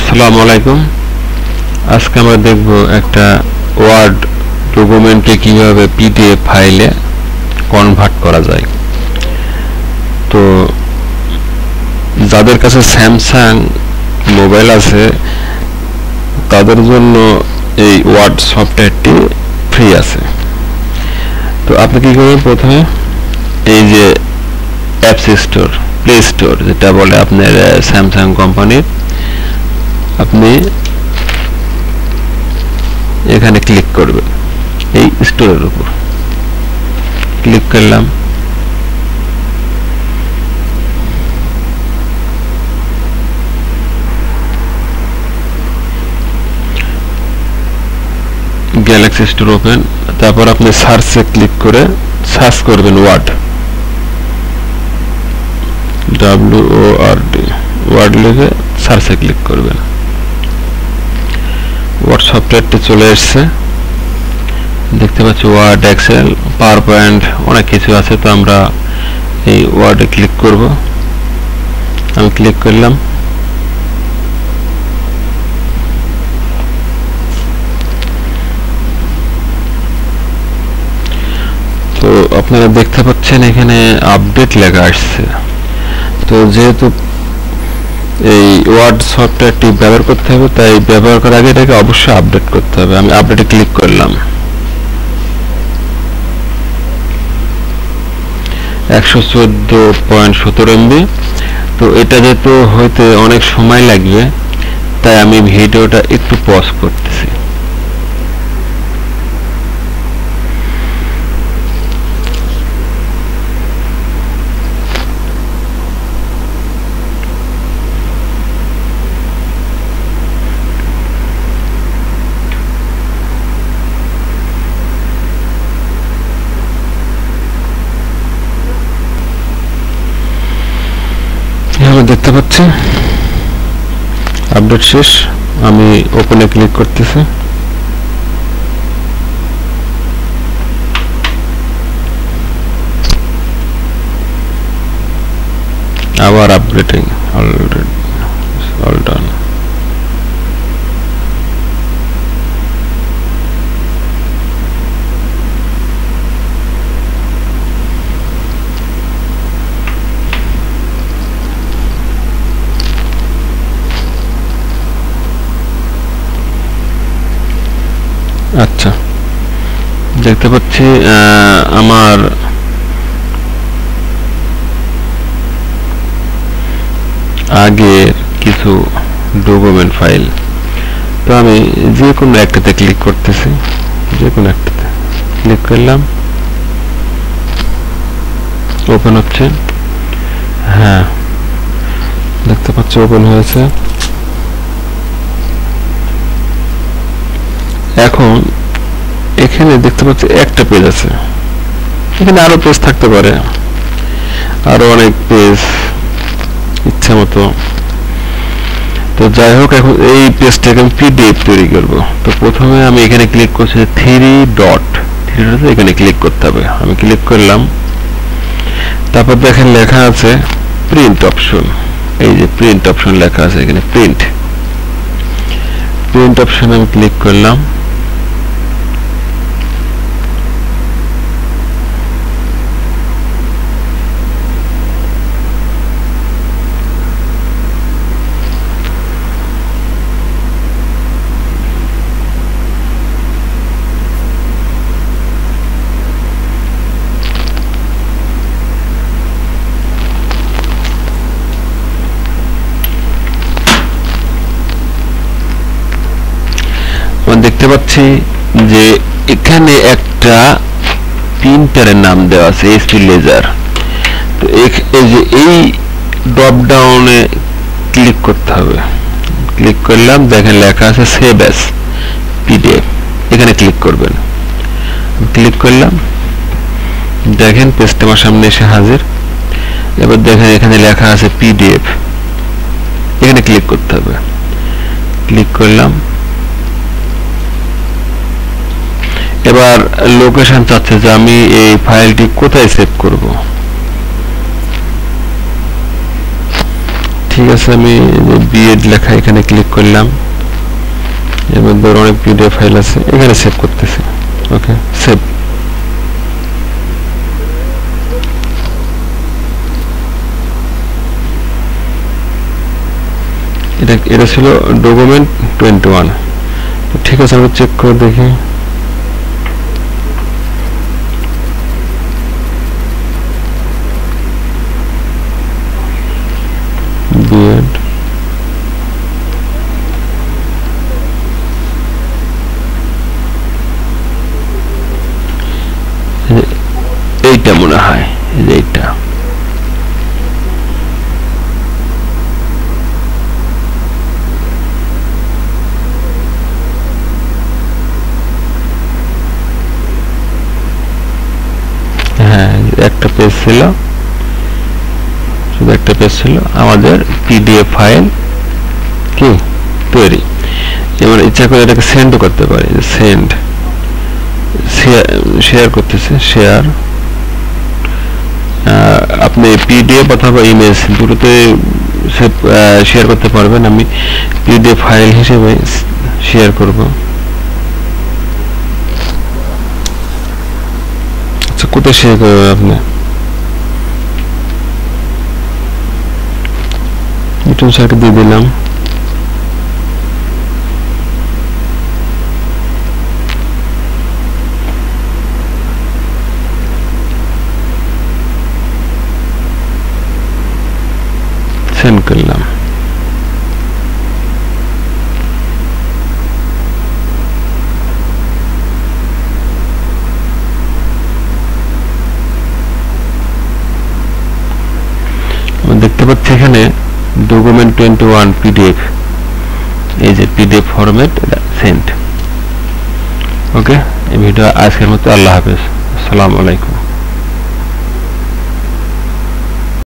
আসসালামু আলাইকুম। আজকে আমরা দেখব একটা ওয়ার্ড ডকুমেন্টকে কিভাবে পিডিএফ ফাইলে কনভার্ট করা যায়। তো যাদের কাছে স্যামসাং মোবাইল আছে তাদের জন্য এই ওয়ার্ড সফটওয়্যারটি ফ্রি আছে। তো আপনি কি করবেন, প্রথমে এই যে অ্যাপস স্টোর, প্লে স্টোর যেটা বলে আপনার স্যামসাং কোম্পানির, আপনি এখানে ক্লিক করবেন, এই স্টোরের উপর ক্লিক করলাম। গ্যালাক্সি স্টোর ওপেন, তারপর আপনি সার্চে ক্লিক করে সার্চ করবেন ওয়ার্ড, WORD, ওয়ার্ড লিখে সার্চে ক্লিক করবেন। ওয়ার্ড সফটওয়্যারটি চলে এসছে, দেখতে পাচ্ছি ওয়ার্ড, এক্সেল, পাওয়ার পয়েন্ট, অনেক কিছু আছে। তো আমরা এই ওয়ার্ডে ক্লিক করব। আমি ক্লিক করলাম। তো আপনারা দেখতে পাচ্ছেন এখানে আপডেট লেখা আসছে। তো যেহেতু এই ওয়ার্ড সফটওয়্যারটি ব্যবহার করতে হবে, তাই ব্যবহার করার আগে এটাকে অবশ্যই আপডেট করতে হবে। আমি আপডেটে ক্লিক করলাম। 114.17 MB। তো এটা যেহেতু হইতে অনেক সময় লাগবে, তাই আমি ভিডিওটা একটু পজ করতেছি। দেখতে পাচ্ছি আপডেট শেষ। আমি ওপেনে ক্লিক করতেছি। আবার আপডেটিং, অল ডান। আচ্ছা, দেখতে পাচ্ছি আমার আগের কিছু ডকুমেন্ট ফাইল। তো আমি যে কোনো একটাতে ক্লিক করতেছি, যে কোনো একটাতে ক্লিক করলাম। ওপেন হচ্ছে, হ্যাঁ দেখতে পাচ্ছি ওপেন হয়েছে। এখন এখানে দেখতে পাচ্ছি একটা পেজ আছে, এখানে আরো পেজ থাকতে পারে, আরো অনেক পেজ ইচ্ছা মতো। তো যাই হোক, এখন এই পেজটাকে আমি পিডিএফ তৈরি করব। তো প্রথমে আমি এখানে ক্লিক করছি, থ্রি ডট, এখানে ক্লিক করতে হবে। আমি ক্লিক করলাম। তারপর দেখেন লেখা আছে প্রিন্ট অপশন। এই যে প্রিন্ট অপশন লেখা আছে এখানে, প্রিন্ট অপশন আমি ক্লিক করলাম। দেখতে পাচ্ছি যে এখানে একটা প্রিন্টারের নাম দেওয়া আছে, এইচপি লেজার। তো এই যে এই ড্রপ ডাউনে ক্লিক করতে হবে। ক্লিক করলাম, দেখেন লেখা আছে সেভ অ্যাজ পিডিএফ, এখানে ক্লিক করবেন। ক্লিক করলাম, দেখেন পেজটা আমার সামনে এসে হাজির। এবার দেখেন এখানে লেখা আছে পিডিএফ, এখানে ক্লিক করতে হবে। ক্লিক করলাম। এবার লোকেশন চাচ্ছে যে আমি এই ফাইলটি কোথায় সেভ করব। ঠিক আছে, আমি বিএড লেখা এখানে ক্লিক করলাম, এর মধ্যে অনেক পিডিএফ ফাইল আছে, এখানে সেভ করতেছি। ওকে, সেভ। এটা ছিল ডকুমেন্ট 21। ঠিক আছে, আমি চেক করে দেখি। বিএড এইটা মনে হয়, এইটা হ্যাঁ, একটা পেজ ছিল, শুধু একটা পেজ ছিল। আমাদের পিডিএফ ফাইল কি তৈরি। এবার ইচ্ছা করে এটাকে সেন্ডও করতে পারি, সেন্ড, শেয়ার করতেছে, শেয়ার। আপনি পিডিএফ অথবা ইমেজ দুটোতে শেয়ার করতে পারবেন। আমি পিডিএফ ফাইল হিসেবে শেয়ার করব। আচ্ছা, কোথায় শেয়ার করবেন আপনি? ইউটিউব সাইটে দিয়ে দিলাম। সেন্ড করলাম। দেখতে পাচ্ছি এখানে ডকুমেন্ট 21 পিডিএফ, এই যে পিডিএফ ফরম্যাট, সেন্ড। ওকে, এই ভিডিও আজকের মতো। আল্লাহ হাফেজ, আসসালামু আলাইকুম।